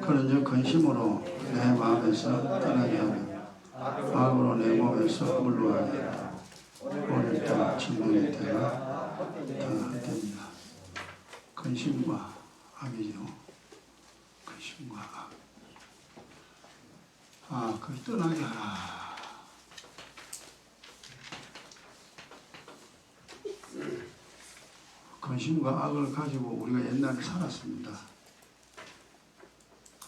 그런 근심으로 내 마음에서 떠나게 하며 악으로 내 몸에서 물러가게 하며 오늘 때 증명의 때가 됩니다. 근심과 악이죠. 근심과 악. 그걸 떠나게 하라. 근심과 악을 가지고 우리가 옛날에 살았습니다.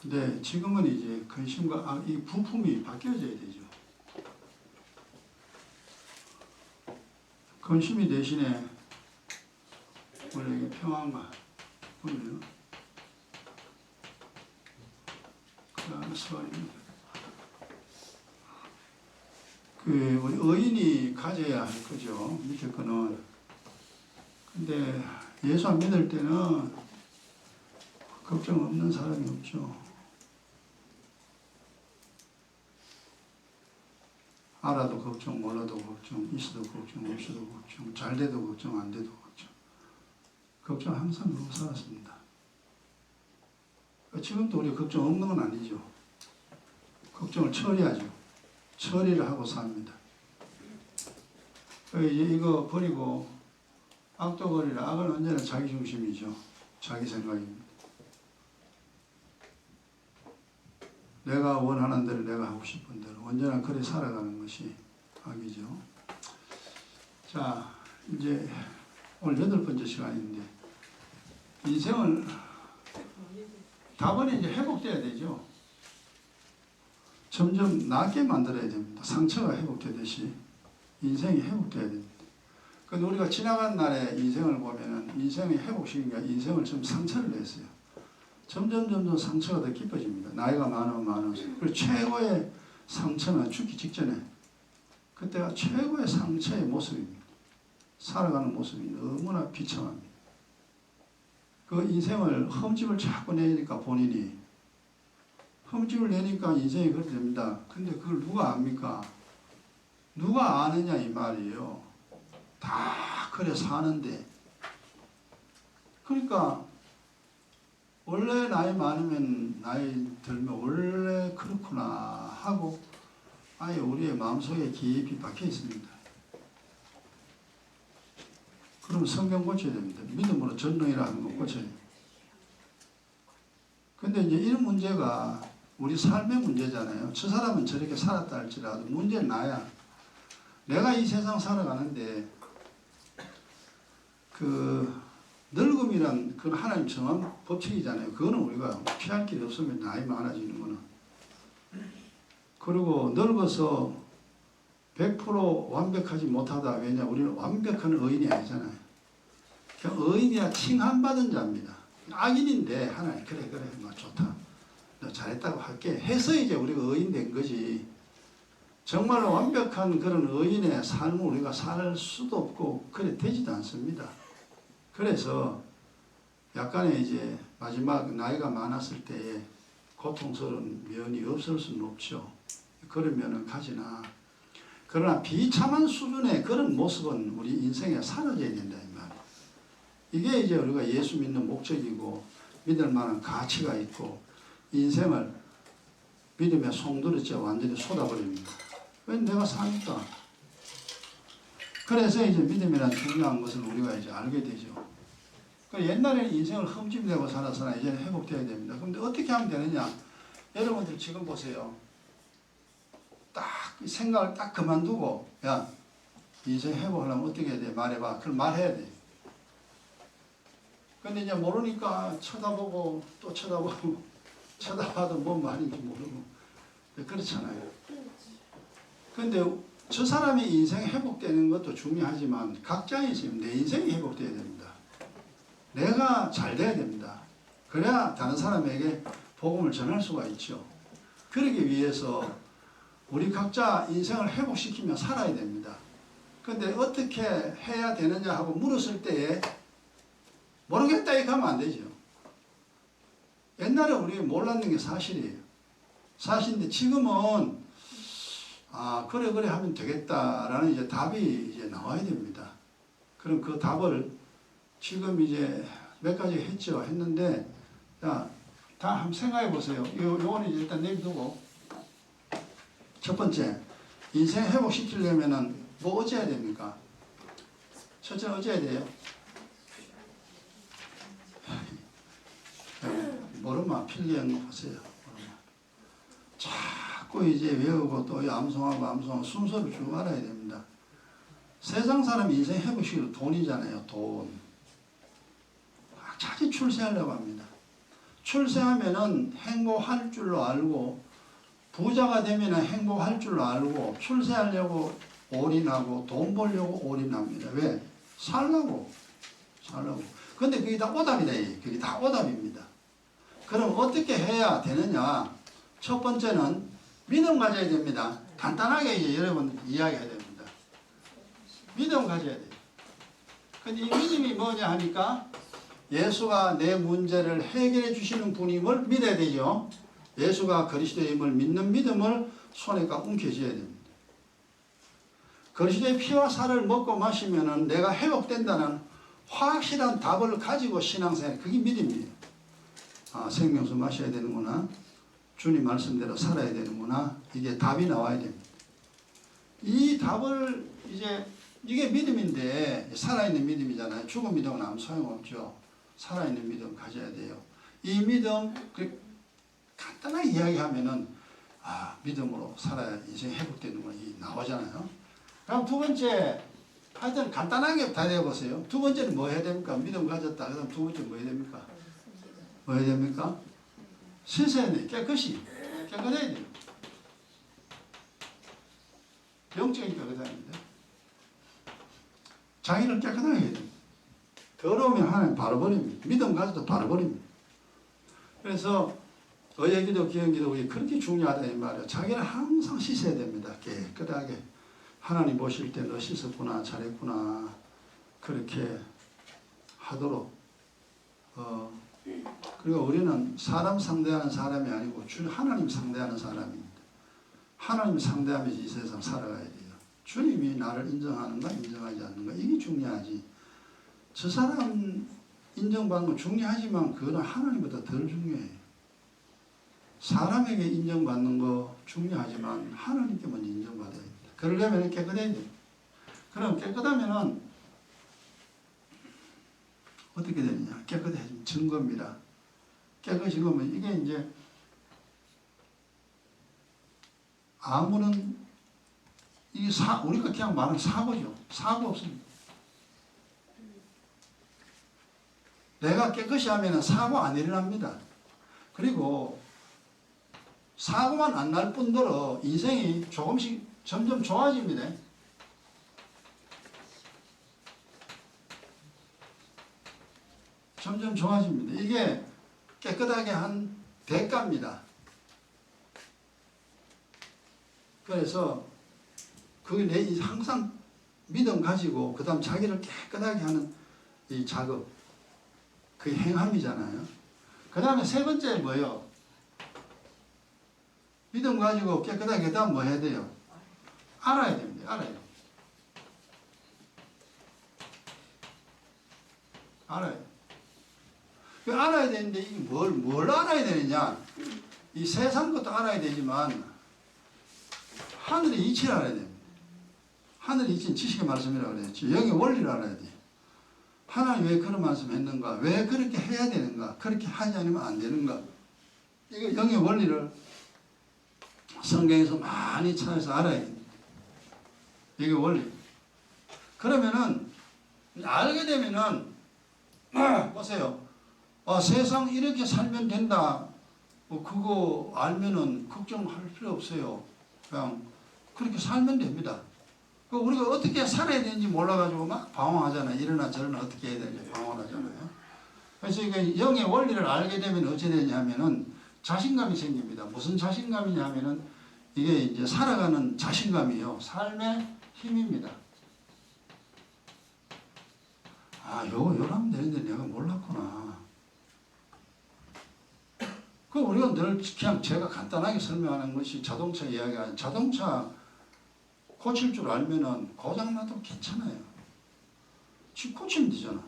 근데 지금은 이제 근심과 악, 이 부품이 바뀌어져야 되죠. 근심이 대신에 우리에게 평안과 보면 우리 의인이 가져야 할 거죠. 밑에 거는. 근데 예수 안 믿을 때는 걱정 없는 사람이 없죠. 알아도 걱정, 몰라도 걱정, 있어도 걱정, 없어도 걱정, 잘 돼도 걱정, 안 돼도 걱정. 걱정 항상 그러고 살았습니다. 지금도 우리 걱정 없는 건 아니죠. 걱정을 처리하죠. 처리를 하고 삽니다. 이제 이거 버리고 악도 버리라. 악은 언제나 자기 중심이죠. 자기 생각입니다. 내가 원하는 대로, 내가 하고 싶은 대로 언제나 그리 살아가는 것이 악이죠. 자, 이제 오늘 8번째 시간인데 인생을 답은 이제 회복돼야 되죠. 점점 낫게 만들어야 됩니다. 상처가 회복되듯이 인생이 회복돼야 됩니다. 근데 우리가 지나간 날의 인생을 보면은 인생이 회복시키니까 인생을 좀 상처를 냈어요. 점점 상처가 더 깊어집니다. 나이가 많으면 그리고 최고의 상처는 죽기 직전에 그때가 최고의 상처의 모습입니다. 살아가는 모습이 너무나 비참합니다. 그 인생을 흠집을 자꾸 내니까 본인이 흠집을 내니까 인생이 그렇게 됩니다. 근데 그걸 누가 압니까? 누가 아느냐 이 말이에요. 다 그래 사는데. 그러니까 원래 나이 많으면 나이 들면 원래 그렇구나 하고 아예 우리의 마음속에 깊이 박혀 있습니다. 그럼 성경 고쳐야 됩니다. 믿음으로 전능이라 하는 거 고쳐야 됩니다. 근데 이제 이런 문제가 우리 삶의 문제잖아요. 저 사람은 저렇게 살았다 할지라도 문제는 나야. 내가 이 세상 살아가는데 늙음이란 그건 하나님 정한 법칙이잖아요. 그거는 우리가 피할 길이 없으면 나이 많아지는 거는. 그리고 늙어서 100% 완벽하지 못하다. 왜냐? 우리는 완벽한 의인이 아니잖아요. 그냥 의인이라 칭함받은 자입니다. 악인인데 하나님 그래 뭐 좋다. 너 잘했다고 할게 해서 이제 우리가 의인 된 거지. 정말로 완벽한 그런 의인의 삶을 우리가 살 수도 없고 그래 되지도 않습니다. 그래서 약간의 이제 마지막 나이가 많았을 때에 고통스러운 면이 없을 수는 없죠. 그런 면은 가지나 그러나 비참한 수준의 그런 모습은 우리 인생에 사라져야 된다 이 말. 이게 이제 우리가 예수 믿는 목적이고 믿을 만한 가치가 있고 인생을 믿음의 송두리째 완전히 쏟아버립니다. 왜 내가 사니까. 그래서 이제 믿음이란 중요한 것을 우리가 이제 알게 되죠. 그러니까 옛날에는 인생을 흠집내고 살았으나 이제는 회복돼야 됩니다. 그런데 어떻게 하면 되느냐? 여러분들 지금 보세요. 딱 생각을 딱 그만두고 야 인생 회복하려면 어떻게 해야 돼? 말해봐. 그걸 말해야 돼. 근데 이제 모르니까 쳐다보고 또 쳐다보고 쳐다봐도 뭔 말인지 모르고 그렇잖아요. 근데 저 사람이 인생이 회복되는 것도 중요하지만 각자의 지금 내 인생이 회복돼야 됩니다. 내가 잘 돼야 됩니다. 그래야 다른 사람에게 복음을 전할 수가 있죠. 그러기 위해서 우리 각자 인생을 회복시키며 살아야 됩니다. 근데 어떻게 해야 되느냐 하고 물었을 때에 모르겠다 이렇게 하면 안 되죠. 옛날에 우리 몰랐는 게 사실이에요. 사실인데 지금은 그래 하면 되겠다라는 이제 답이 이제 나와야 됩니다. 그럼 그 답을 지금 이제 몇 가지 했죠. 했는데 자 다 한번 생각해 보세요. 요거는 일단 내비두고. 첫 번째, 인생 회복시키려면은 뭐 어찌해야 됩니까? 첫째 어찌해야 돼요? 모르면 필기하세요. 자꾸 이제 외우고 또 암송하고 순서를 쭉 알아야 됩니다. 세상 사람 인생 회복시키는 돈이잖아요. 돈. 자주 출세하려고 합니다. 출세하면은 행복할 줄로 알고, 부자가 되면은 행복할 줄로 알고, 출세하려고 올인하고, 돈 벌려고 올인합니다. 왜? 살라고. 근데 그게 다 오답이다. 그게 다 오답입니다. 그럼 어떻게 해야 되느냐? 첫 번째는 믿음 가져야 됩니다. 간단하게 이제 여러분 이야기해야 됩니다. 믿음 가져야 돼요. 근데 이 믿음이 뭐냐 하니까 예수가 내 문제를 해결해 주시는 분임을 믿어야 되죠. 예수가 그리스도임을 믿는 믿음을 손에 꽉 움켜쥐어야 됩니다. 그리스도의 피와 살을 먹고 마시면은 내가 회복된다는 확실한 답을 가지고 신앙생활, 그게 믿음이에요. 아, 생명수 마셔야 되는구나. 주님 말씀대로 살아야 되는구나. 이게 답이 나와야 됩니다. 이 답을 이게 믿음인데, 살아있는 믿음이잖아요. 죽은 믿음은 아무 소용없죠. 살아있는 믿음 가져야 돼요. 이 믿음, 간단하게 이야기하면은, 아, 믿음으로 살아야 인생이 회복되는 거 나오잖아요. 그럼 두 번째, 하여튼 간단하게 다 해보세요. 두 번째는 뭐 해야 됩니까? 믿음 가졌다. 그 다음 두 번째 뭐 해야 됩니까? 뭐 해야 됩니까? 씻어야 돼. 깨끗해야 돼요. 영적인 깨끗함입니다. 자기를 깨끗하게 해야 됩니다. 더러우면 하나님 바로 버립니다. 믿음 가져도 바로 버립니다. 그래서 의예기도 기형기도 그렇게 중요하다 이 말이에요. 자기를 항상 씻어야 됩니다. 깨끗하게. 하나님 보실 때 너 씻었구나, 잘했구나, 그렇게 하도록. 그리고 우리는 사람 상대하는 사람이 아니고 하나님 상대하는 사람입니다. 하나님 상대하면서 이 세상 살아가야 돼요. 주님이 나를 인정하는가 인정하지 않는가, 이게 중요하지. 저 사람 인정받는 건 중요하지만 그거는 하나님보다 덜 중요해요. 사람에게 인정받는 거 중요하지만 하나님께 먼저 인정받아야 됩니다. 그러려면 깨끗해야 돼요. 그럼 깨끗하면은 어떻게 되느냐? 깨끗해진 증거입니다. 깨끗이 보면 이게 이제 아무런 우리가 그냥 말하는 사고죠. 사고 없습니다. 내가 깨끗이 하면은 사고 안 일어납니다. 그리고 사고만 안 날 뿐더러 인생이 조금씩 점점 좋아집니다. 점점 좋아집니다. 이게 깨끗하게 한 대가입니다. 그래서 그게 항상 믿음 가지고 그 다음 자기를 깨끗하게 하는 이 작업, 그게 행함이잖아요. 그 다음에 세 번째 뭐예요? 믿음 가지고 깨끗하게 그 다음 뭐 해야 돼요? 알아야 됩니다. 알아야 돼요. 알아야 되는데 이게 뭘 알아야 되느냐? 이 세상 것도 알아야 되지만 하늘의 이치를 알아야 됩니다. 하늘의 이치는 지식의 말씀이라고 그랬죠. 영의 원리를 알아야 돼요. 하나님 왜 그런 말씀 했는가? 왜 그렇게 해야 되는가? 그렇게 하지 않으면 안 되는가? 이거 영의 원리를 성경에서 많이 찾아서 알아야 됩니다. 이게 원리. 그러면은 알게 되면은 보세요. 세상 이렇게 살면 된다. 그거 알면은 걱정할 필요 없어요. 그냥 그렇게 살면 됩니다. 우리가 어떻게 살아야 되는지 몰라가지고 막 방황하잖아요. 이러나 저러나 어떻게 해야 되는지 방황하잖아요. 그래서 이게 영의 원리를 알게 되면 어찌 되냐면은 자신감이 생깁니다. 무슨 자신감이냐 하면은 이게 이제 살아가는 자신감이요. 삶의 힘입니다. 요러면 되는데 내가 몰랐구나. 우리가 늘 그냥 제가 간단하게 설명하는 것이 자동차 이야기가 아니라 자동차 고칠 줄 알면은 고장나도 괜찮아요. 집 고치면 되잖아.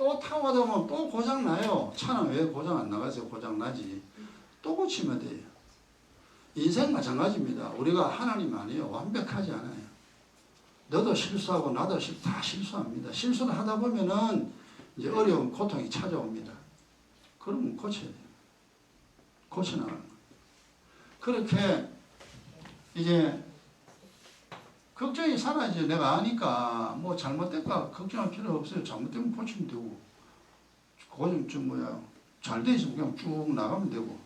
또 타고 가다 보면 또 고장나요. 차는 왜 고장 안 나가세요? 고장나지. 또 고치면 돼요. 인생 마찬가지입니다. 우리가 하나님 아니에요. 완벽하지 않아요. 너도 실수하고 나도 다 실수합니다. 실수를 하다 보면은 이제 어려운 고통이 찾아옵니다. 그러면 고쳐야 돼요. 고쳐나가는 거예요. 그렇게 이제 걱정이 사라지죠. 내가 아니까 뭐 잘못될까 걱정할 필요 없어요. 잘못되면 고치면 되고 고정 좀 잘 돼 있으면 그냥 쭉 나가면 되고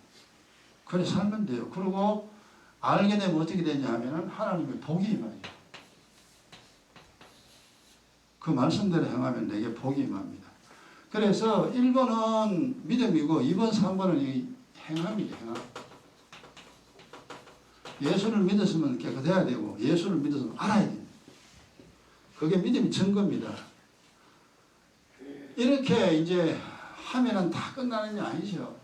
그래 살면 돼요. 그리고 알게 되면 어떻게 되냐 하면은 하나님의 복이 임하죠. 그 말씀대로 행하면 내게 복이 임합니다. 그래서 1번은 믿음이고 2번, 3번은 이 행함이죠. 행함. 예수를 믿었으면 깨끗해야 되고 예수를 믿었으면 알아야 됩니다. 그게 믿음이 증거입니다. 이렇게 이제 하면은 다 끝나는 게 아니죠.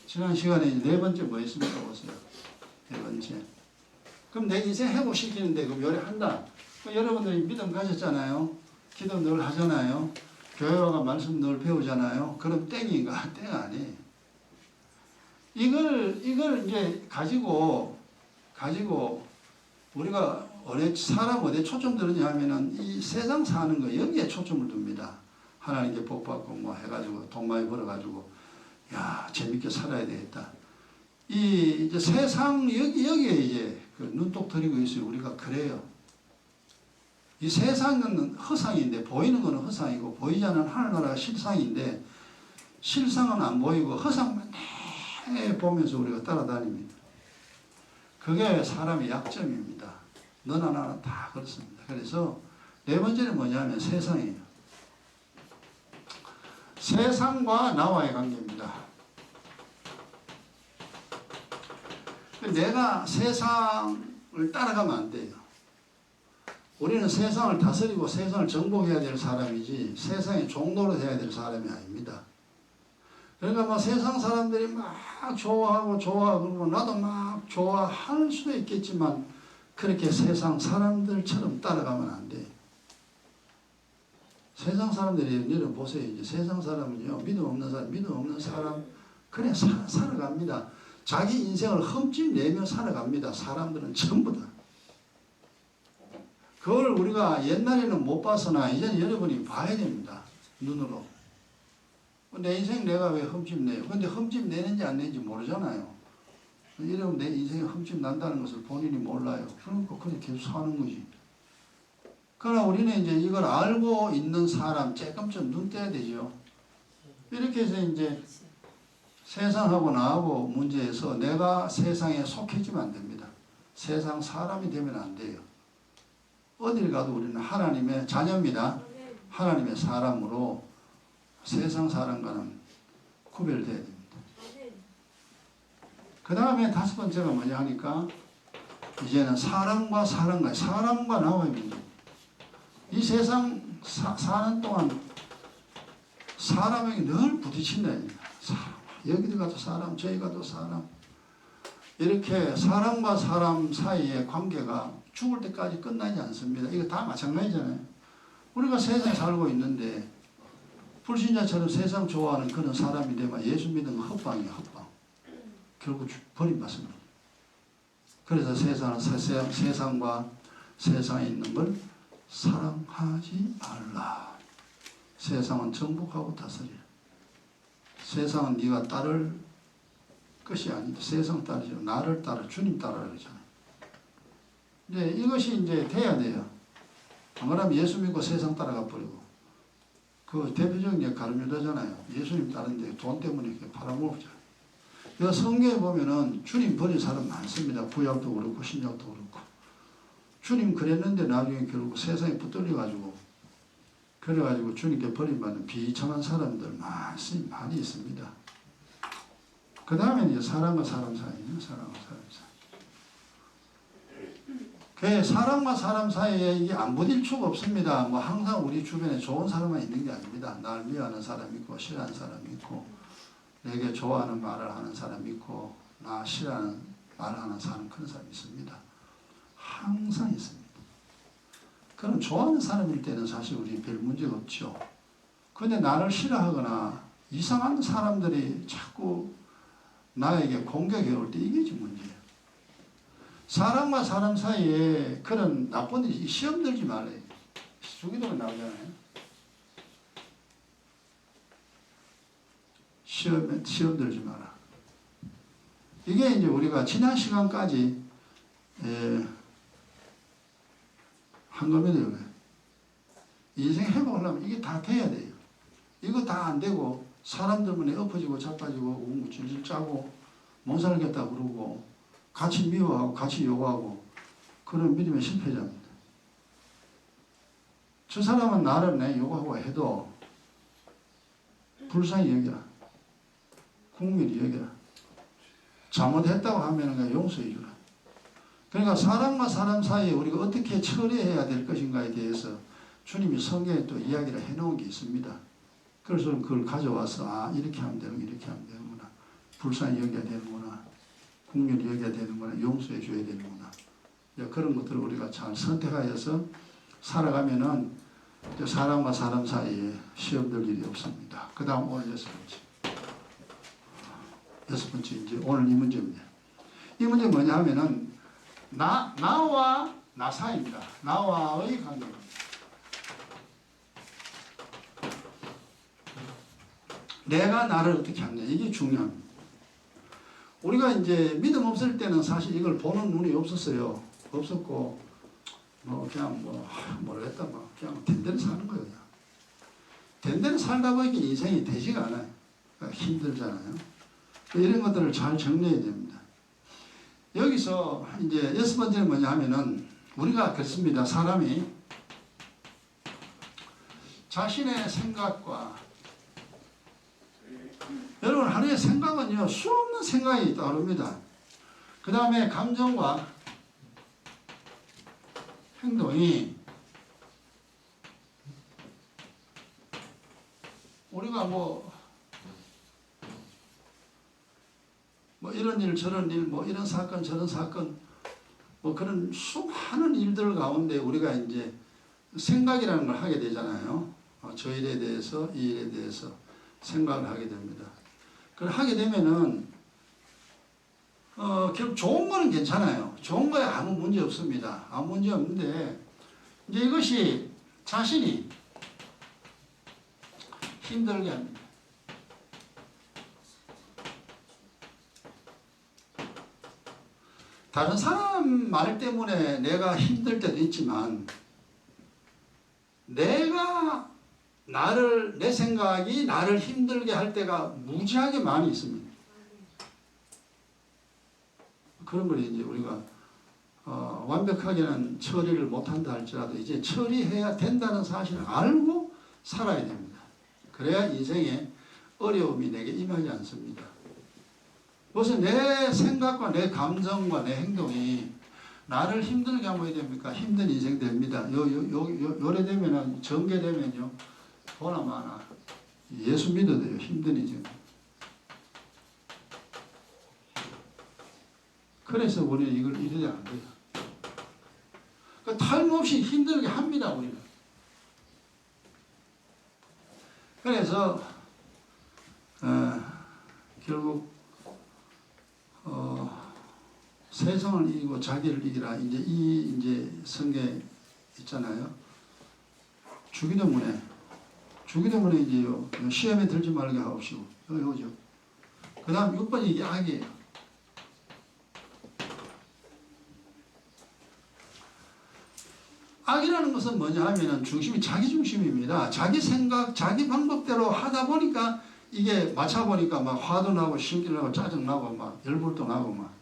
지난 시간에 네 번째 뭐 있습니까? 보세요. 네 번째. 그럼 내 인생 회복시키는데 그럼 요리한다. 여러분들이 믿음 가졌잖아요. 기도 늘 하잖아요. 교회와 말씀 늘 배우잖아요. 그럼 땡인가? 땡 아니에요. 이걸 이제 가지고 우리가 사람 어디에 초점 두느냐 하면은 이 세상 사는 거 여기에 초점을 둡니다. 하나님께 복 받고 뭐 해가지고 돈 많이 벌어가지고 야 재밌게 살아야 되겠다. 이 이제 세상 여기에 이제 그 눈독 들이고 있어요. 우리가 그래요. 이 세상은 허상인데 보이는 거는 허상이고 보이지 않는 하늘나라가 실상인데 실상은 안 보이고 허상만 내 보면서 우리가 따라다닙니다. 그게 사람의 약점입니다. 너나 나나 다 그렇습니다. 그래서 네 번째는 뭐냐면 세상이에요. 세상과 나와의 관계입니다. 내가 세상을 따라가면 안 돼요. 우리는 세상을 다스리고 세상을 정복해야 될 사람이지 세상의 종로로 돼야 될 사람이 아닙니다. 그러니까 뭐 세상 사람들이 막 좋아하고 그러고 나도 막 좋아할 수도 있겠지만 그렇게 세상 사람들처럼 따라가면 안 돼. 세상 사람들이 여러분 보세요. 이제 세상 사람은요 믿음 없는 사람 그래 살아갑니다. 자기 인생을 흠집내며 살아갑니다. 사람들은 전부 다. 그걸 우리가 옛날에는 못 봤으나 이제는 여러분이 봐야 됩니다. 눈으로. 내 인생 내가 왜 흠집내요? 근데 흠집내는지 안 내는지 모르잖아요. 여러분 내 인생에 흠집 난다는 것을 본인이 몰라요. 그러니까 그냥 계속 사는 거지. 그러나 우리는 이제 이걸 알고 있는 사람 조금쯤 눈 떼야 되죠. 이렇게 해서 이제 세상하고 나하고 문제에서 내가 세상에 속해지면 안 됩니다. 세상 사람이 되면 안 돼요. 어딜 가도 우리는 하나님의 자녀입니다. 하나님의 사람으로 세상 사람과는 구별돼야 됩니다. 그 다음에 다섯 번째가 뭐냐 하니까 이제는 사람과 나와의 문제. 이 세상 사는 동안 사람에게 늘 부딪힌다. 여기도 가도 사람, 저기 가도 사람. 이렇게 사람과 사람 사이의 관계가 죽을 때까지 끝나지 않습니다. 이거 다 마찬가지잖아요. 우리가 세상에 살고 있는데 불신자처럼 세상 좋아하는 그런 사람이 되면 예수 믿는 건 헛방이에요. 헛방. 결국 버림받습니다. 그래서 세상과 세상에 있는 걸 사랑하지 말라. 세상은 정복하고 다스리라. 세상은 네가 따를 것이 아니다. 세상 따르지 나를 따라 주님 따르라 그러잖아요. 이제 이것이 이제 돼야 돼요. 안 그러면 예수 믿고 세상 따라가 버리고 그 대표적인 게 가룟유다잖아요. 예수님 따르는데 돈 때문에 이렇게 팔아먹었잖아요. 그 성경에 보면은 주님 버린 사람 많습니다. 구약도 그렇고 신약도 그렇고 주님 그랬는데 나중에 결국 세상에 붙들려가지고 그래가지고 주님께 버림받는 비참한 사람들 많이 있습니다. 그 다음에 이제 사람과 사람 사이에요. 사람과 사람 사이. 사람과 사람 사이에 이게 안 부딪힐 수가 없습니다. 뭐 항상 우리 주변에 좋은 사람만 있는 게 아닙니다. 날 미워하는 사람이 있고 싫어하는 사람이 있고 내게 좋아하는 말을 하는 사람이 있고 나 싫어하는 말을 하는 사람 그런 사람이 있습니다. 항상 있습니다. 그럼 좋아하는 사람일 때는 사실 우리 별 문제가 없죠. 근데 나를 싫어하거나 이상한 사람들이 자꾸 나에게 공격해 올 때 이게 지금 문제예요. 사람과 사람 사이에 그런 나쁜 일, 시험 들지 말아요. 주기도문 나오잖아요. 시험 들지 마라. 이게 이제 우리가 지난 시간까지 한 겁니다. 인생 회복하려면 이게 다 돼야 돼요. 이거 다 안 되고 사람들 때문에 엎어지고 자빠지고 질질 짜고 못 살겠다 그러고 같이 미워하고 같이 욕하고 그런 믿음의 실패자입니다. 저 사람은 나를 내 욕하고 해도 불쌍히 여겨라. 국민이 여겨라. 잘못했다고 하면 용서해 주라. 그러니까 사람과 사람 사이에 우리가 어떻게 처리해야 될 것인가에 대해서 주님이 성경에 또 이야기를 해놓은 게 있습니다. 그래서 그걸 가져와서 이렇게 하면 되는 이렇게 하면 되는구나. 불쌍히 여겨야 되는구나. 국민이 여겨야 되는구나. 용서해 줘야 되는구나. 그런 것들을 우리가 잘 선택하여서 살아가면은 사람과 사람 사이에 시험 들 일이 없습니다. 그 다음 오늘 여섯 번째 이제 오늘 이 문제입니다. 이 문제 뭐냐 하면은 나와 나 사이입니다. 나와의 관계입니다. 내가 나를 어떻게 하느냐 이게 중요합니다. 우리가 이제 믿음 없을 때는 사실 이걸 보는 눈이 없었어요. 없었고 그냥 모르겠다 그냥 댄댄 사는 거예요. 댄댄 살다 보니까 인생이 되지가 않아요. 그러니까 힘들잖아요. 이런 것들을 잘 정리해야 됩니다. 여기서 이제 여섯 번째는 뭐냐 하면은 우리가 그렇습니다. 사람이 자신의 생각과 여러분 하루에 생각은요 수없는 생각이 떠오릅니다. 그 다음에 감정과 행동이 우리가 뭐 이런 일 저런 일 이런 사건 저런 사건 그런 수많은 일들 가운데 우리가 이제 생각이라는 걸 하게 되잖아요. 저 일에 대해서 이 일에 대해서 생각을 하게 됩니다. 그걸 하게 되면은 결국 좋은 거는 괜찮아요. 좋은 거에 아무 문제 없습니다. 아무 문제 없는데 이제 이것이 자신이 힘들게 합니다. 다른 사람 말 때문에 내가 힘들 때도 있지만 내 생각이 나를 힘들게 할 때가 무지하게 많이 있습니다. 그런 걸 이제 우리가 완벽하게는 처리를 못한다 할지라도 이제 처리해야 된다는 사실을 알고 살아야 됩니다. 그래야 인생에 어려움이 내게 임하지 않습니다. 그래서 내 생각과 내 감정과 내 행동이 나를 힘들게 하면 어떻게 됩니까? 힘든 인생 됩니다. 요래 되면은 전개되면요 보나 마나 예수 믿어도 돼요. 힘든 인생. 그래서 우리는 이걸 이래야 안 돼요. 그러니까 탈모없이 힘들게 합니다. 우리는. 그래서 결국 세상을 이기고 자기를 이기라. 이제 성경에 있잖아요. 주기도문에 이제요 시험에 들지 말게 하옵시고 여기 오죠. 그 다음 6번이 이게 악이에요. 악이라는 것은 뭐냐 하면은 중심이 자기 중심입니다. 자기 생각, 자기 방법대로 하다 보니까 이게 맞춰보니까 막 화도 나고 신기 나고 짜증 나고 막 열불도 나고 막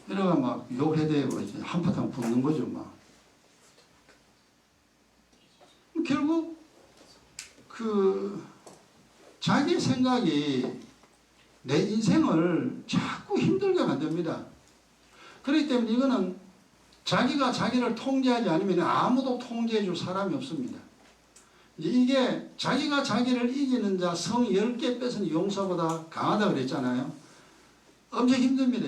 이러가 막 욕해대고 이제 한바탕 붙는 거죠 막. 결국 자기 생각이 내 인생을 자꾸 힘들게 만듭니다. 그렇기 때문에 이거는 자기가 자기를 통제하지 않으면 아무도 통제해 줄 사람이 없습니다. 이게 자기가 자기를 이기는 자 성 10개 뺏은 용사보다 강하다 그랬잖아요. 엄청 힘듭니다.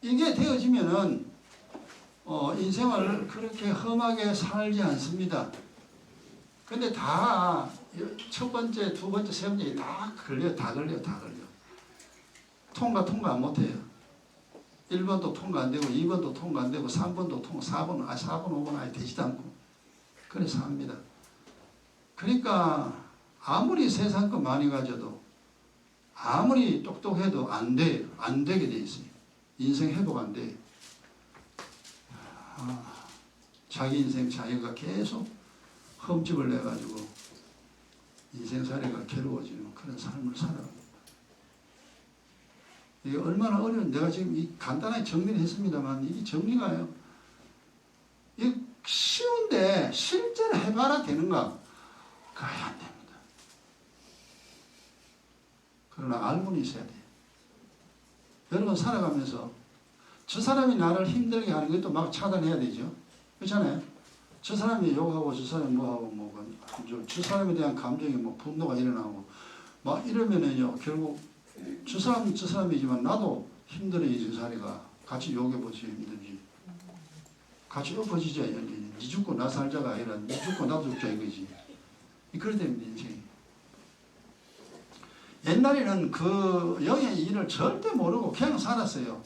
이게 되어지면은 인생을 그렇게 험하게 살지 않습니다. 근데 다 첫 번째, 두 번째, 세 번째 다 걸려. 통과 못해요. 1번도 통과 안 되고 2번도 통과 안 되고 3번도 통과, 4번, 5번 아예 되지도 않고 그래서 합니다. 그러니까 아무리 세상 거 많이 가져도 아무리 똑똑해도 안 돼요. 안 되게 돼 있어요. 인생 회복 안 돼요. 자기 인생 자기가 계속 흠집을 내가지고 인생살이가 괴로워지는 그런 삶을 살아갑니다. 이게 얼마나 어려운, 내가 지금 간단하게 정리를 했습니다만 이게 정리가요. 이게 쉬운데 실제로 해봐라 되는가? 그게 안 됩니다. 그러나 알고는 있어야 돼요. 여러분 살아가면서 저 사람이 나를 힘들게 하는 것도 막 차단해야 되죠. 그렇잖아요. 저 사람이 욕하고 저 사람이 뭐하고 저 사람에 대한 감정이 분노가 일어나고 막 이러면은요 결국 저 사람이지만 나도 힘들어. 인생살이가 같이 욕해보지 힘들지. 같이 엎어지자. 니 죽고 나 살자가 아니라 니 죽고 나도 죽자 이거지. 그래 됩니다 인생이. 옛날에는 그 영의 일을 절대 모르고 그냥 살았어요.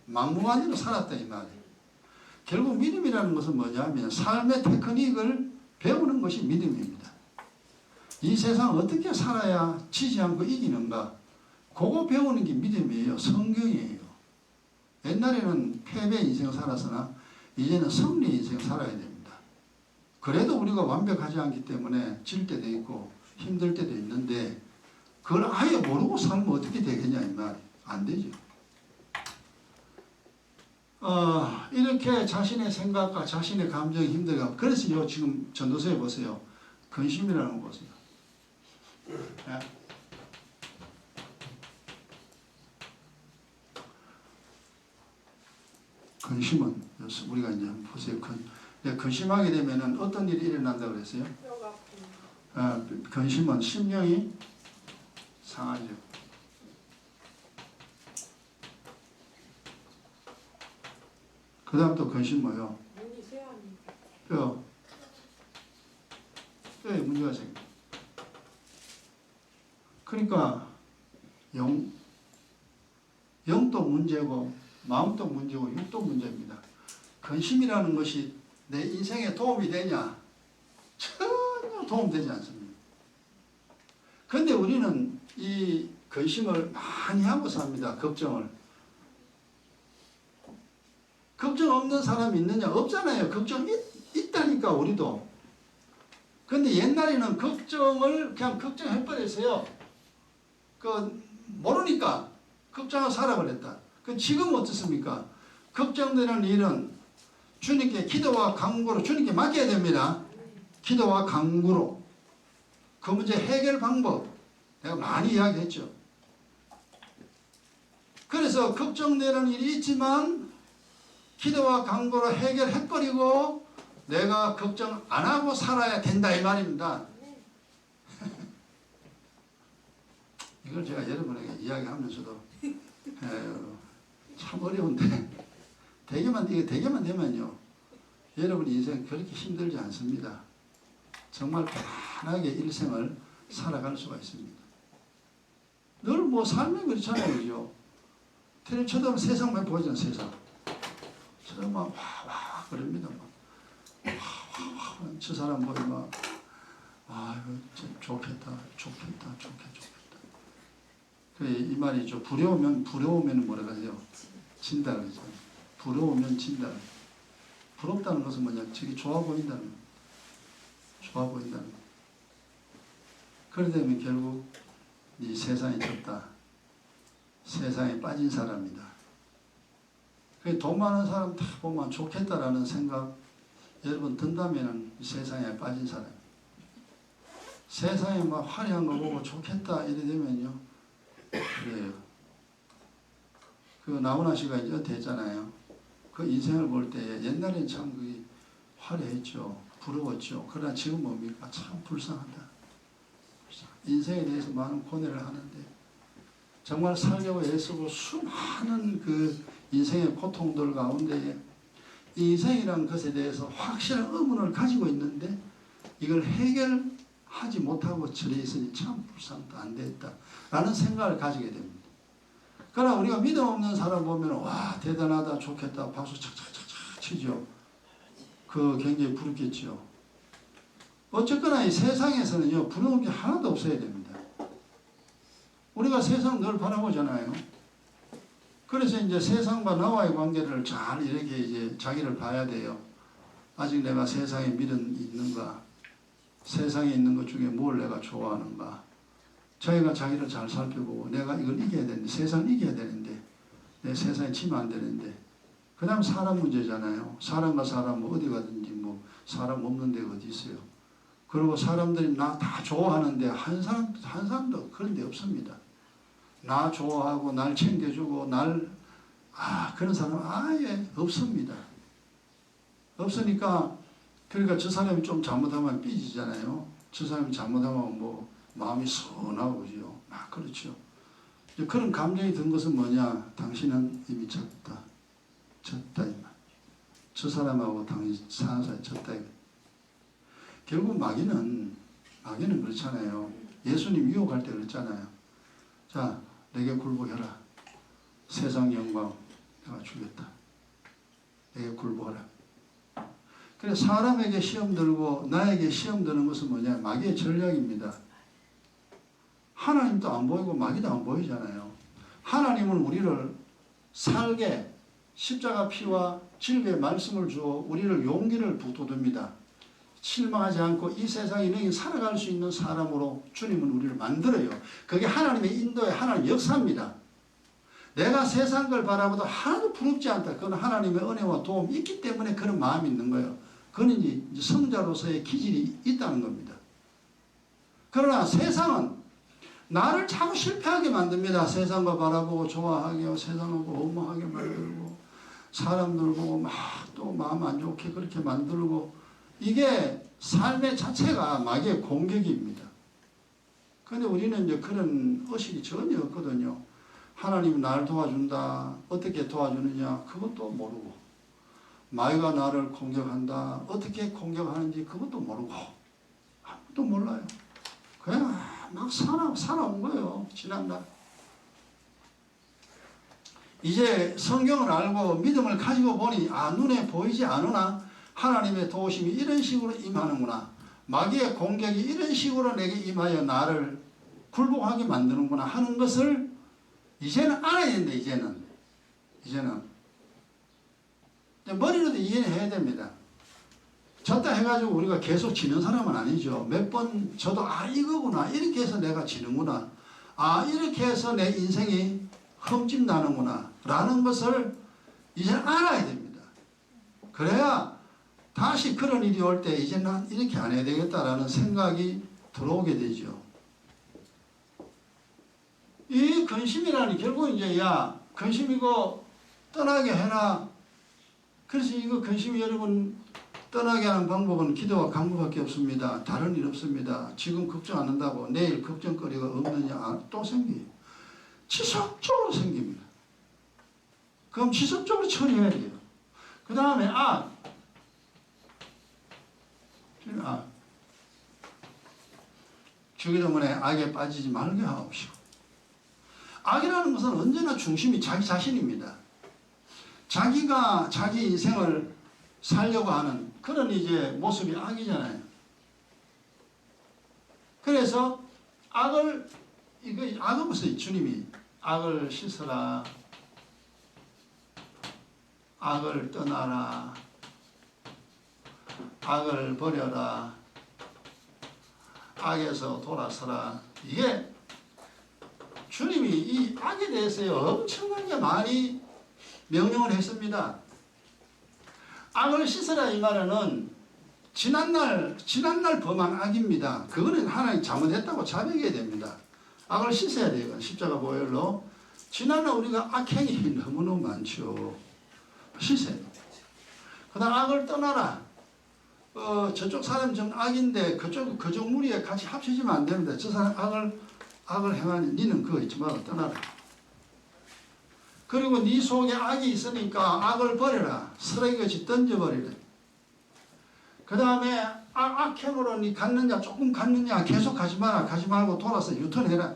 막무가내로 살았다 이 말이에요. 결국 믿음이라는 것은 뭐냐면 삶의 테크닉을 배우는 것이 믿음입니다. 이 세상 어떻게 살아야 지지 않고 이기는가? 그거 배우는 게 믿음이에요. 성경이에요. 옛날에는 패배 인생 살았으나 이제는 승리 인생 살아야 됩니다. 그래도 우리가 완벽하지 않기 때문에 질 때도 있고 힘들 때도 있는데 그걸 아예 모르고 살면 어떻게 되겠냐 이 말. 안 되죠. 이렇게 자신의 생각과 자신의 감정이 힘들어. 그래서 지금 전도서에 보세요. 근심이라는 거 보세요. 네? 근심은 우리가 이제 보세요. 근심하게 되면은 어떤 일이 일어난다고 그랬어요? 근심은 심령이 상하죠. 그 다음 또 근심 뭐요? 뼈에 문제가 생겨. 그러니까 영도 문제고 마음도 문제고 육도 문제입니다. 근심이라는 것이 내 인생에 도움이 되냐? 전혀 도움되지 않습니다. 그런데 우리는 이 근심을 많이 하고 삽니다. 걱정을. 걱정 없는 사람이 있느냐? 없잖아요. 걱정 있다니까 우리도. 그런데 옛날에는 걱정을 그냥 걱정해버렸어요. 모르니까 걱정하고 살아버렸다. 지금 어떻습니까? 걱정되는 일은 주님께 기도와 간구로 주님께 맡겨야 됩니다. 기도와 간구로. 그 문제 해결 방법 내가 많이 이야기했죠. 그래서 걱정되는 일이 있지만 기도와 간구로 해결해버리고 내가 걱정 안 하고 살아야 된다 이 말입니다. 이걸 제가 여러분에게 이야기하면서도 참 어려운데 되게만 되면요 여러분 인생 그렇게 힘들지 않습니다. 정말 편안하게 일생을 살아갈 수가 있습니다. 늘 삶이 그렇잖아요. 그죠? 테레비 쳐다보면 세상만 보이잖아요. 세상. 쳐다보면 와 그럽니다. 저 사람 보이면 좋겠다. 이 말이죠. 부러우면 뭐라 그러세요? 진다 그러죠. 부러우면 진다. 부럽다는 것은 뭐냐? 저기 좋아 보인다는 거. 그러다면 결국 이 세상에 졌다. 세상에 빠진 사람이다. 돈 많은 사람 다 보면 좋겠다라는 생각 여러분 든다면 세상에 빠진 사람. 세상에 막 화려한 거 보고 좋겠다 이래 되면요. 그래요. 나훈아 씨가 이제 됐잖아요. 그 인생을 볼 때 옛날엔 참 그게 화려했죠. 부러웠죠. 그러나 지금 뭡니까? 참 불쌍하다. 인생에 대해서 많은 고뇌를 하는데 정말 살려고 애쓰고 수많은 그 인생의 고통들 가운데 이 인생이라는 것에 대해서 확실한 의문을 가지고 있는데 이걸 해결하지 못하고 처해 있으니 참 불쌍하다, 안 되겠다 라는 생각을 가지게 됩니다. 그러나 우리가 믿음 없는 사람 보면 와 대단하다 좋겠다 박수 착착착착 치죠. 그 굉장히 부럽겠죠. 어쨌거나 이 세상에서는요 부러운 게 하나도 없어야 됩니다. 우리가 세상 늘 바라보잖아요. 그래서 이제 세상과 나와의 관계를 잘 이렇게 이제 자기를 봐야 돼요. 아직 내가 세상에 믿음 있는가? 세상에 있는 것 중에 뭘 내가 좋아하는가? 자기가 자기를 잘 살펴보고 내가 이걸 이겨야 되는데 세상을 이겨야 되는데 내 세상에 치면 안 되는데 그 다음 사람 문제잖아요. 사람과 사람 뭐 어디 가든지 뭐 사람 없는 데가 어디 있어요. 그리고 사람들이 나 다 좋아하는데 한 사람도 그런 데 없습니다. 나 좋아하고 날 챙겨주고 그런 사람 아예 없습니다. 없으니까 그러니까 저 사람이 좀 잘못하면 삐지잖아요. 저 사람이 잘못하면 뭐 마음이 서운하고 그죠. 그렇죠. 그런 감정이 든 것은 뭐냐? 당신은 이미 졌다. 졌다 이 말. 저 사람하고 당신 사는 사람이 졌다 이거. 결국 마귀는 그렇잖아요. 예수님 유혹할 때 그랬잖아요. 자, 내게 굴복해라. 세상 영광 내가 주겠다. 내게 굴복하라. 그래 사람에게 시험 들고 나에게 시험 드는 것은 뭐냐? 마귀의 전략입니다. 하나님도 안 보이고 마귀도 안 보이잖아요. 하나님은 우리를 살게 십자가 피와 진리의 말씀을 주어 우리를 용기를 북돋웁니다. 실망하지 않고 이 세상에 능히 살아갈 수 있는 사람으로 주님은 우리를 만들어요. 그게 하나님의 인도의 하나님의 역사입니다. 내가 세상 걸 바라보다 하나도 부럽지 않다. 그건 하나님의 은혜와 도움이 있기 때문에 그런 마음이 있는 거예요. 그건 이제 성자로서의 기질이 있다는 겁니다. 그러나 세상은 나를 자꾸 실패하게 만듭니다. 세상과 바라보고 좋아하게 세상하고 어머하게 만들고 사람들 보고 막 또 마음 안 좋게 그렇게 만들고 이게 삶의 자체가 마귀의 공격입니다. 그런데 우리는 이제 그런 의식이 전혀 없거든요. 하나님이 나를 도와준다. 어떻게 도와주느냐 그것도 모르고 마귀가 나를 공격한다. 어떻게 공격하는지 그것도 모르고 아무것도 몰라요. 그냥 막 살아온 거예요. 지난날. 이제 성경을 알고 믿음을 가지고 보니 눈에 보이지 않으나 하나님의 도우심이 이런 식으로 임하는구나. 마귀의 공격이 이런 식으로 내게 임하여 나를 굴복하게 만드는구나 하는 것을 이제는 알아야 된다. 이제는 머리로도 이해해야 됩니다. 졌다 해가지고 우리가 계속 지는 사람은 아니죠. 몇 번 저도 이거구나. 이렇게 해서 내가 지는구나. 이렇게 해서 내 인생이 흠집나는구나. 라는 것을 이제 알아야 됩니다. 그래야 다시 그런 일이 올 때 이제 난 이렇게 안 해야 되겠다라는 생각이 들어오게 되죠. 이 근심이라니 결국 이제 근심 이거 떠나게 해라. 그래서 이거 근심이 여러분 떠나게 하는 방법은 기도와 강구밖에 없습니다. 다른 일 없습니다. 지금 걱정 안 한다고 내일 걱정거리가 없느냐 또 생겨요. 지속적으로 생깁니다. 그럼 지속적으로 처리해야 돼요. 그 다음에 주기 때문에 악에 빠지지 말게 하옵시고. 악이라는 것은 언제나 중심이 자기 자신입니다. 자기가 자기 인생을 살려고 하는 그런 이제 모습이 악이잖아요. 그래서 악을 보세요. 주님이 악을 씻어라. 악을 떠나라. 악을 버려라. 악에서 돌아서라. 이게 주님이 이 악에 대해서 엄청나게 많이 명령을 했습니다. 악을 씻어라 이 말은 지난날 범한 악입니다. 그거는 하나님 잘못했다고 자백해야 됩니다. 악을 씻어야 돼요. 십자가 보혈로. 지난날 우리가 악행이 너무너무 많죠. 씻어야 돼요. 그 다음 악을 떠나라. 저쪽 사람 좀 악인데 그쪽 무리에 같이 합치지면 안 됩니다. 저 사람 악을 행하니 니는 그거 잊지 말고 떠나라. 그리고 네 속에 악이 있으니까 악을 버려라. 쓰레기같이 던져버리라. 그 다음에 악행으로 니 갔느냐 조금 갔느냐 계속 가지 마라. 가지 말고 돌아서 유턴해라.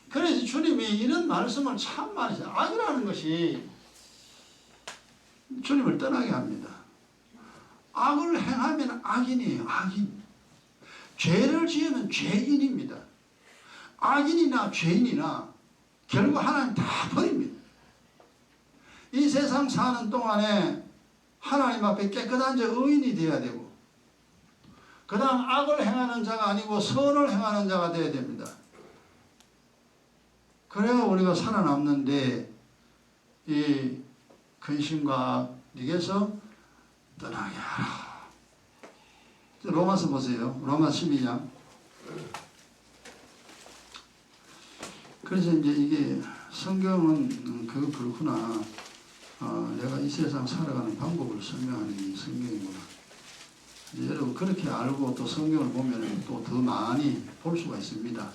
그래서 주님이 이런 말씀을 참 많이 하세요. 악이라는 것이 주님을 떠나게 합니다. 악을 행하면 악인이에요. 악인. 죄를 지으면 죄인입니다. 악인이나 죄인이나 결국 하나님 다 버립니다. 이 세상 사는 동안에 하나님 앞에 깨끗한 자 의인이 되어야 되고, 그 다음 악을 행하는 자가 아니고 선을 행하는 자가 되어야 됩니다. 그래야 우리가 살아남는데 이 근심과 악에서 떠나게 하라. 로마서 보세요. 로마 12장. 그래서 이제 이게 성경은 그렇구나. 내가 이 세상 살아가는 방법을 설명하는 이 성경이구나. 이제 여러분 그렇게 알고 또 성경을 보면 또 더 많이 볼 수가 있습니다.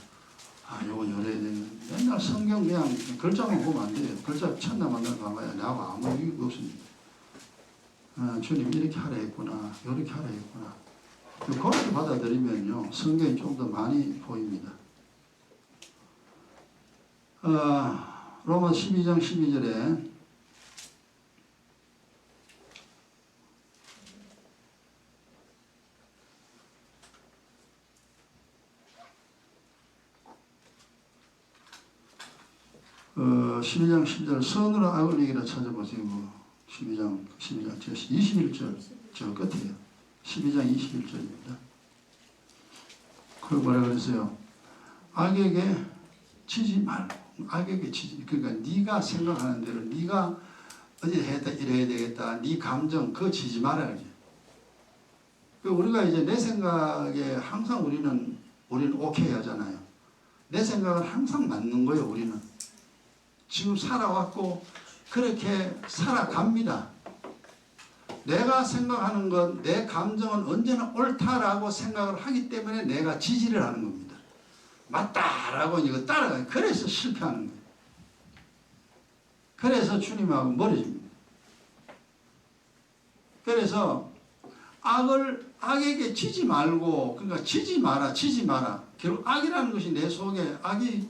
요건 요래야 되는. 맨날 성경 그냥 글자만 보면 안 돼요. 글자 천나 만나 봐봐야 나하고 아무 이유가 없습니다. 주님 이렇게 하라 했구나. 이렇게 하라 했구나. 그렇게 받아들이면요. 성경이 좀 더 많이 보입니다. 로마 12장 12절에 어, 12장 10절 선으로 악을 이기라 찾아보세요. 12장 저 21절 저 끝이에요. 12장 21절입니다. 그걸 뭐라 그랬어요? 악에게 치지 말고, 악에게 치지. 그러니까 네가 생각하는 대로 네가 어디 했다 이래야 되겠다. 네 감정 그거 치지 말아야지. 우리가 이제 내 생각에 항상 우리는 오케이 하잖아요. 내 생각은 항상 맞는 거예요. 우리는 지금 살아왔고 그렇게 살아갑니다. 내가 생각하는 것, 내 감정은 언제나 옳다라고 생각을 하기 때문에 내가 지지를 하는 겁니다. 맞다라고 이거 따라가요. 그래서 실패하는 거예요. 그래서 주님하고 멀어집니다. 그래서 악에게 치지 말고, 그러니까 치지 마라. 결국 악이라는 것이 내 속에 악이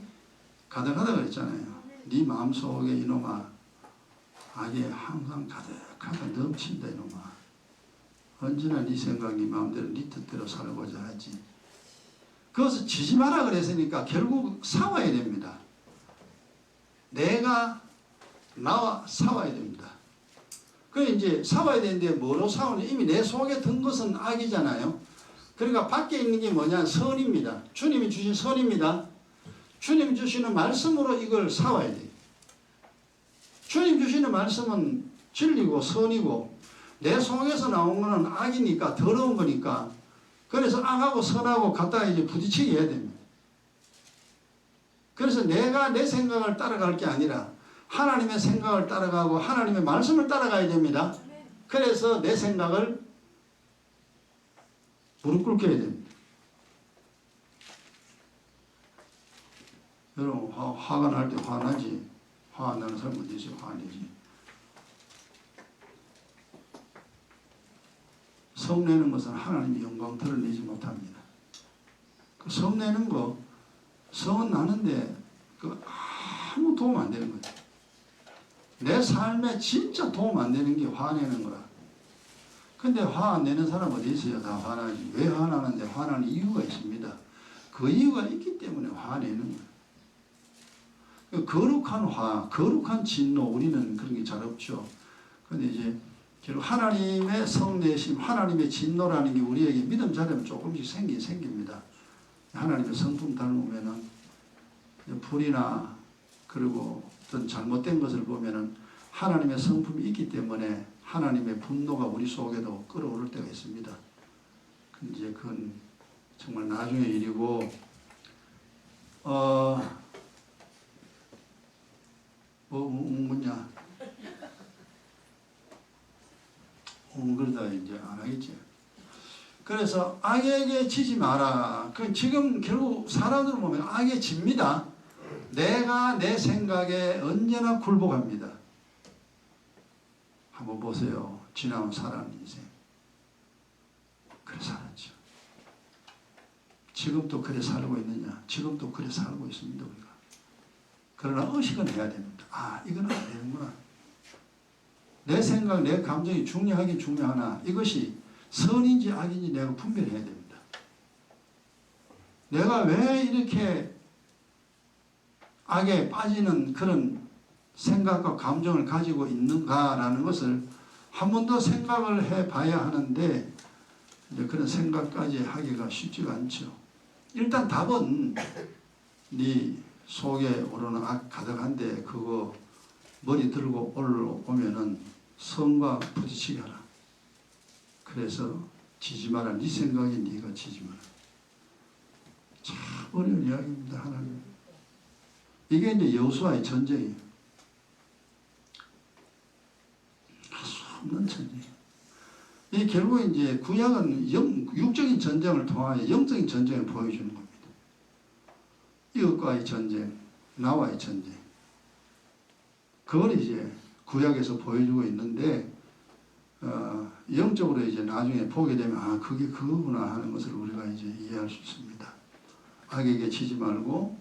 가득하다 그랬잖아요. 네 마음속에 이놈아, 악이 항상 가득하다 넘친다 이놈아. 언제나 네 생각, 네 마음대로 네 뜻대로 살고자 하지. 그것을 치지 마라 그랬으니까 결국 싸워야 됩니다. 내가 나와 싸워야 됩니다. 그래 이제 싸워야 되는데 뭐로 싸우냐? 이미 내 속에 든 것은 악이잖아요. 그러니까 밖에 있는 게 뭐냐? 선입니다. 주님이 주신 선입니다. 주님 주시는 말씀으로 이걸 싸워야 돼요. 주님 주시는 말씀은 진리고 선이고 내 속에서 나온 거는 악이니까 더러운 거니까 그래서 악하고 선하고 갖다가 이제 부딪히게 해야 됩니다. 그래서 내가 내 생각을 따라갈 게 아니라 하나님의 생각을 따라가고 하나님의 말씀을 따라가야 됩니다. 그래서 내 생각을 무릎 꿇게 해야 됩니다. 여러분 화가 날 때 화나지. 화 안 나는 사람 어디 있어요? 화 안 내지. 성내는 것은 하나님의 영광 드러내지 못합니다. 그 성내는 거, 성은 나는데 그 아무 도움 안 되는 거죠. 내 삶에 진짜 도움 안 되는 게 화내는 거라. 근데 화 안 내는 사람 어디 있어요? 다 화나지. 왜 화나는데? 화나는 이유가 있습니다. 그 이유가 있기 때문에 화내는 거예요. 거룩한 화, 거룩한 진노, 우리는 그런 게 잘 없죠. 근데 이제 결국 하나님의 성내심, 하나님의 진노라는 게 우리에게 믿음 자르면 조금씩 생깁니다. 하나님의 성품 닮으면은 불이나 그리고 어떤 잘못된 것을 보면은 하나님의 성품이 있기 때문에 하나님의 분노가 우리 속에도 끌어오를 때가 있습니다. 이제 그건 정말 나중의 일이고, 뭐냐? 그러다 이제 안 하겠지. 그래서 악에게 지지 마라. 그 지금 결국 사람들 보면 악에 집니다. 내가 내 생각에 언제나 굴복합니다. 한번 보세요. 지나온 사람 인생. 그래 살았죠. 지금도 그래 살고 있느냐? 지금도 그래 살고 있습니다, 우리가. 그러나 의식은 해야 됩니다. 아, 이건 안 되는구나. 내 생각, 내 감정이 중요하긴 중요하나 이것이 선인지 악인지 내가 분별해야 됩니다. 내가 왜 이렇게 악에 빠지는 그런 생각과 감정을 가지고 있는가라는 것을 한 번 더 생각을 해봐야 하는데 이제 그런 생각까지 하기가 쉽지가 않죠. 일단 답은 네 속에 오르는 악 가득한데 그거 머리 들고 올라오면은 성과 부딪히게 하라. 그래서 지지 마라. 네 생각이 네가 지지 마라. 참 어려운 이야기입니다. 하나님. 이게 이제 여호수아의 전쟁이에요. 할 수 없는 전쟁이에요. 이 결국 이제 구약은 육적인 전쟁을 통하여 영적인 전쟁을 보여주는 겁니다. 이것과의 전쟁, 나와의 전쟁. 그걸 이제 구약에서 보여주고 있는데 영적으로 이제 나중에 보게 되면 아 그게 그거구나 하는 것을 우리가 이제 이해할 수 있습니다. 악에게 지지 말고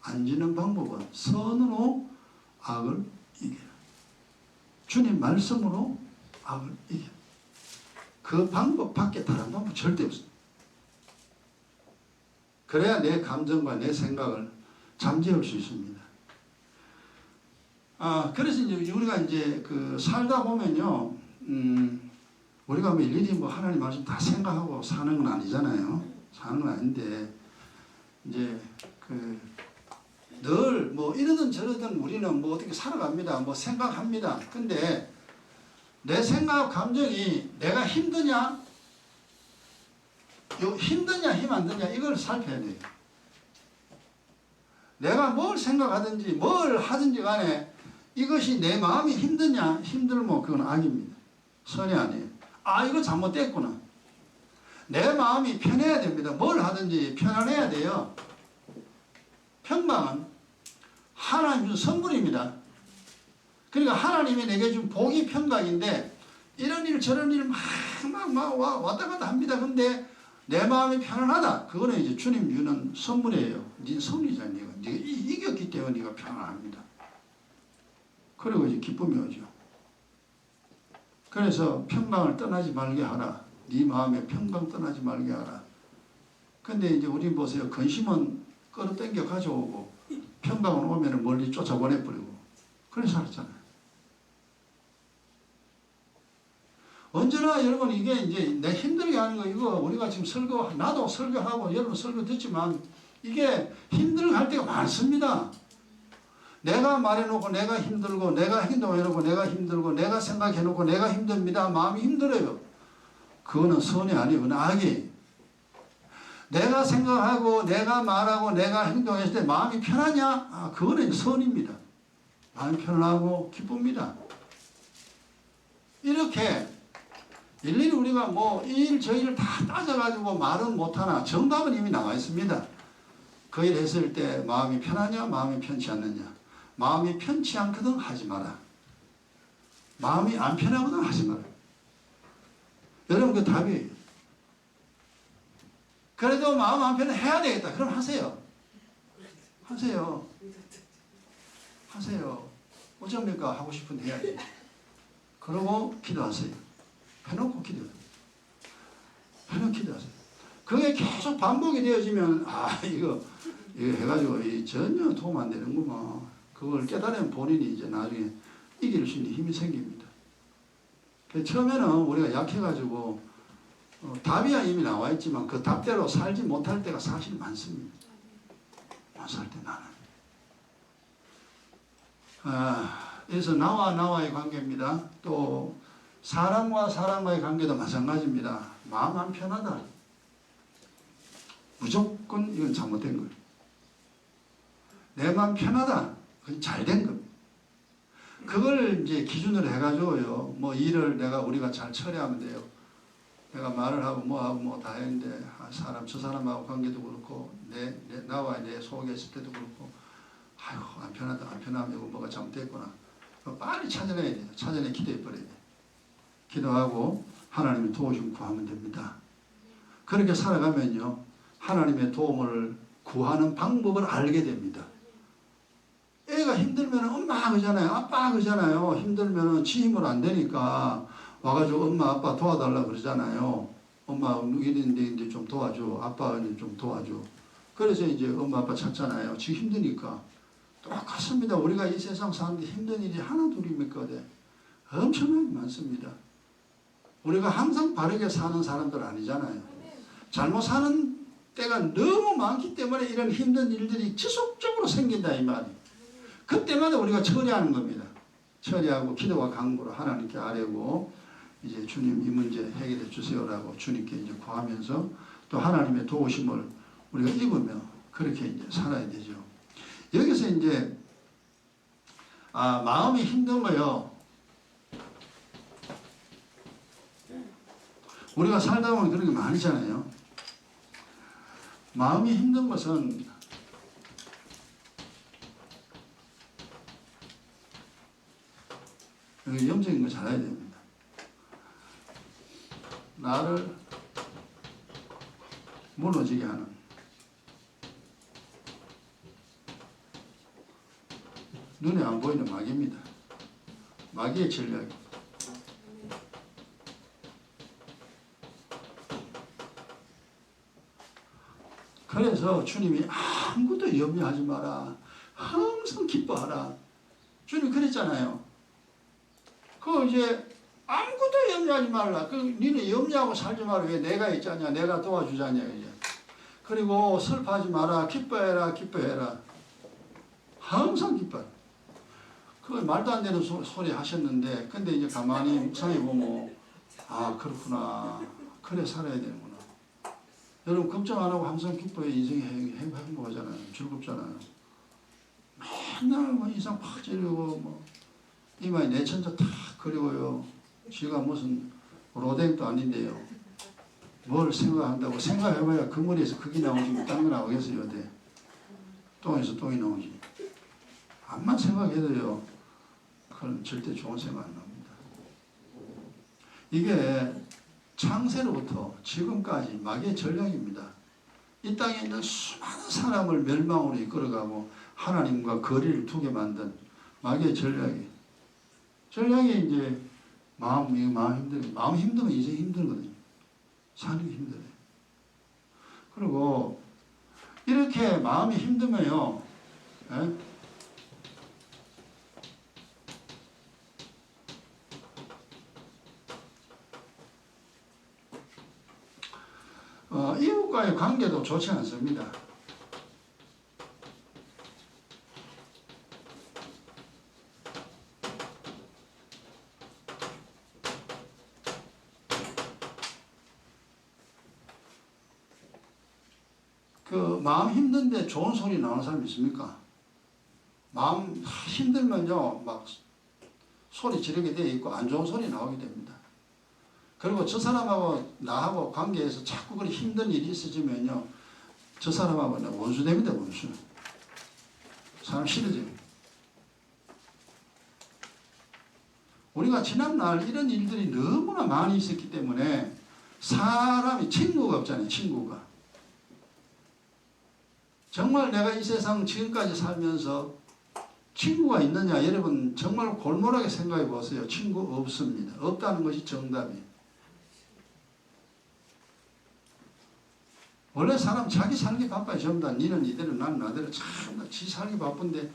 안 지는 방법은 선으로 악을 이겨라. 주님 말씀으로 악을 이겨라. 그 방법밖에 다른 방법 절대 없습니다. 그래야 내 감정과 내 생각을 잠재울 수 있습니다. 그래서 이제 우리가 이제 그 살다 보면요, 우리가 뭐 일일이 뭐 하나님 말씀 다 생각하고 사는 건 아니잖아요. 사는 건 아닌데, 이제 그 늘 뭐 이러든 저러든 우리는 뭐 어떻게 살아갑니다. 뭐 생각합니다. 근데 내 생각, 감정이 내가 힘드냐, 힘드냐, 힘 안 드냐, 이걸 살펴야 돼요. 내가 뭘 생각하든지, 뭘 하든지 간에 이것이 내 마음이 힘드냐, 힘들면 그건 악입니다. 선이 아니에요. 아, 이거 잘못됐구나. 내 마음이 편해야 됩니다. 뭘 하든지 편안해야 돼요. 평강은 하나님 준 선물입니다. 그러니까 하나님이 내게 준 복이 평강인데 이런 일 저런 일 막 왔다 갔다 합니다. 근데 내 마음이 편안하다. 그거는 이제 주님 주는 선물이에요. 네 선이잖아. 네가 이겼기 때문에 네가 편안합니다. 그리고 이제 기쁨이 오죠. 그래서 평강을 떠나지 말게 하라. 네 마음에 평강 떠나지 말게 하라. 근데 이제 우리 보세요. 근심은 끌어당겨 가져오고 평강은 오면 멀리 쫓아보내버리고 그래 살았잖아요. 언제나 여러분 이게 이제 내 힘들게 하는 거 이거 우리가 지금 나도 설교하고 여러분 설교 듣지만 이게 힘들게 할 때가 많습니다. 내가 말해놓고 내가 힘들고 내가 행동해놓고 내가 힘들고 내가 생각해놓고 내가 힘듭니다. 마음이 힘들어요. 그거는 선이 아니고 악이. 내가 생각하고 내가 말하고 내가 행동했을 때 마음이 편하냐? 그거는 선입니다. 마음이 편하고 기쁩니다. 이렇게 일일이 우리가 뭐 이 일 저 일을 다 따져가지고 말은 못하나 정답은 이미 나와 있습니다. 그 일 했을 때 마음이 편하냐 마음이 편치 않느냐. 마음이 편치 않거든 하지 마라. 마음이 안 편하거든 하지 마라. 여러분 그 답이에요. 그래도 마음 안 편해 해야 되겠다. 그럼 하세요. 하세요. 하세요. 어쩝니까? 하고 싶은데 해야지. 그러고 기도하세요. 해놓고 기도해요. 해놓고 기도하세요. 그게 계속 반복이 되어지면 이거 해가지고 전혀 도움 안 되는구만. 그걸 깨달으면 본인이 이제 나중에 이길 수 있는 힘이 생깁니다. 처음에는 우리가 약해가지고 답이야 이미 나와 있지만 그 답대로 살지 못할 때가 사실 많습니다. 못 살 때 나는. 그래서 나와의 관계입니다. 또 사람과 사람과의 관계도 마찬가지입니다. 마음 안 편하다. 무조건 이건 잘못된 거예요. 내 마음 편하다. 그건 잘된 겁니다. 그걸 이제 기준으로 해가지고요. 뭐 일을 우리가 잘 처리하면 돼요. 내가 말을 하고 뭐 다 했는데 저 사람하고 관계도 그렇고 나와 내 속에 있을 때도 그렇고 아이고 안 편하다 안 편하면 뭐가 잘못됐구나. 빨리 찾아내야 돼요. 찾아내 기도해 버려야 돼요. 기도하고 하나님의 도우심 구하면 됩니다. 그렇게 살아가면요, 하나님의 도움을 구하는 방법을 알게 됩니다. 애가 힘들면 엄마 그러잖아요. 아빠 그러잖아요. 힘들면 지 힘으로 안 되니까 와가지고 엄마 아빠 도와달라 그러잖아요. 엄마 이랬는데 이제 좀 도와줘. 아빠 좀 도와줘. 그래서 이제 엄마 아빠 찾잖아요. 지 힘드니까. 똑같습니다. 우리가 이 세상 사는데 힘든 일이 하나 둘입니까? 엄청나게 많습니다. 우리가 항상 바르게 사는 사람들 아니잖아요. 잘못 사는 때가 너무 많기 때문에 이런 힘든 일들이 지속적으로 생긴다 이 말이. 그때마다 우리가 처리하는 겁니다. 처리하고 기도와 강구로 하나님께 아뢰고 이제 주님 이 문제 해결해 주세요라고 주님께 이제 구하면서 또 하나님의 도우심을 우리가 입으며 그렇게 이제 살아야 되죠. 여기서 이제 마음이 힘든 거요. 우리가 살다 보면 그런 게 많잖아요. 마음이 힘든 것은 영적인 거 잘해야 됩니다. 나를 무너지게 하는 눈에 안 보이는 마귀입니다. 마귀의 전략입니다. 그래서 주님이 아무것도 염려하지 마라. 항상 기뻐하라. 주님 그랬잖아요. 이제 아무것도 염려하지 말라. 니는 염려하고 살지 마라. 왜 내가 있잖냐. 내가 도와주자냐. 이제. 그리고 슬퍼하지 마라. 기뻐해라. 기뻐해라. 항상 기뻐해. 말도 안 되는 소리 하셨는데 근데 이제 가만히 묵상해 보면 그렇구나. 그래 살아야 되는구나. 여러분 걱정 안 하고 항상 기뻐해. 인생이 행복하잖아요. 즐겁잖아요. 맨날 인상 팍 찌르고 이마에 내천자 탁 그리고요. 지가 무슨 로댕도 아닌데요. 뭘 생각한다고 생각해봐야 그 머리에서 극이 나오지 딴 거 나오겠어요. 똥에서 똥이 나오지. 암만 생각해도요. 그건 절대 좋은 생각 안 납니다. 이게 창세로부터 지금까지 마귀의 전략입니다. 이 땅에 있는 수많은 사람을 멸망으로 이끌어가고 하나님과 거리를 두게 만든 마귀의 전략이 이제 마음 힘들면 인생 힘들거든요. 사는 게 힘들어요. 그리고 이렇게 마음이 힘들면요. 이웃과의 관계도 좋지 않습니다. 마음 힘든데 좋은 소리 나오는 사람 있습니까? 마음 힘들면요, 막 소리 지르게 돼 있고 안 좋은 소리 나오게 됩니다. 그리고 저 사람하고 나하고 관계에서 자꾸 그리 힘든 일이 있어지면요, 저 사람하고 원수 됩니다, 원수. 사람 싫어져요. 우리가 지난날 이런 일들이 너무나 많이 있었기 때문에 사람이 친구가 없잖아요, 친구가. 정말 내가 이 세상 지금까지 살면서 친구가 있느냐? 여러분 정말 골몰하게 생각해 보세요. 친구 없습니다. 없다는 것이 정답이에요. 원래 사람 자기 살기 바빠요. 전부 다 니는 이대로 나는 나대로 참 지 살기 바쁜데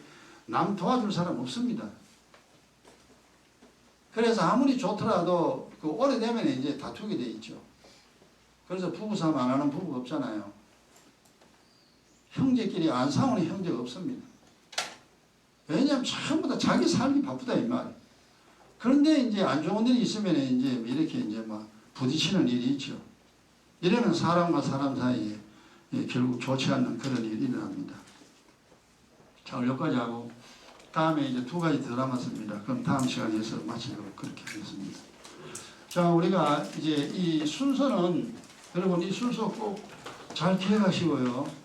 남 도와줄 사람 없습니다. 그래서 아무리 좋더라도 오래되면 이제 다투게 돼 있죠. 그래서 부부싸움 안 하는 부부가 없잖아요. 형제끼리 안 싸우는 형제가 없습니다. 왜냐하면 전부 다 자기 살기 바쁘다 이 말. 그런데 이제 안 좋은 일이 있으면 이제 이렇게 이제 막 부딪히는 일이 있죠. 이러면 사람과 사람 사이에 결국 좋지 않는 그런 일이 일어납니다. 자, 여기까지 하고 다음에 이제 2가지 더 남았습니다. 그럼 다음 시간에서 마치도록 그렇게 하겠습니다. 자, 우리가 이제 이 순서는 여러분 이 순서 꼭 잘 기억하시고요.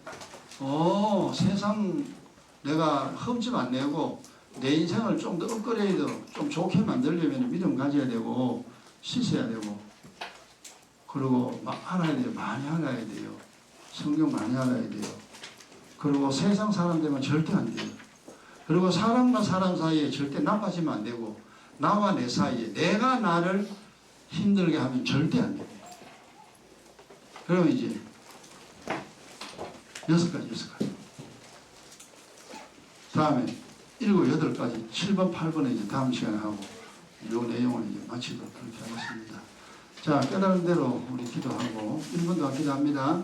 세상 내가 흠집 안 내고 내 인생을 좀 더 업그레이드 좀 좋게 만들려면 믿음 가져야 되고 씻어야 되고 그리고 막 알아야 돼요. 많이 알아야 돼요. 성경 많이 알아야 돼요. 그리고 세상 사람 되면 절대 안 돼요. 그리고 사람과 사람 사이에 절대 나빠지면 안 되고, 나와 내 사이에 내가 나를 힘들게 하면 절대 안 돼요. 그러면 이제 6가지. 다음에 7, 8가지, 7번, 8번은 이제 다음 시간에 하고, 이 내용을 이제 마치도록 그렇게 하겠습니다. 자, 깨달은 대로 우리 기도하고 1분 동안 기도합니다.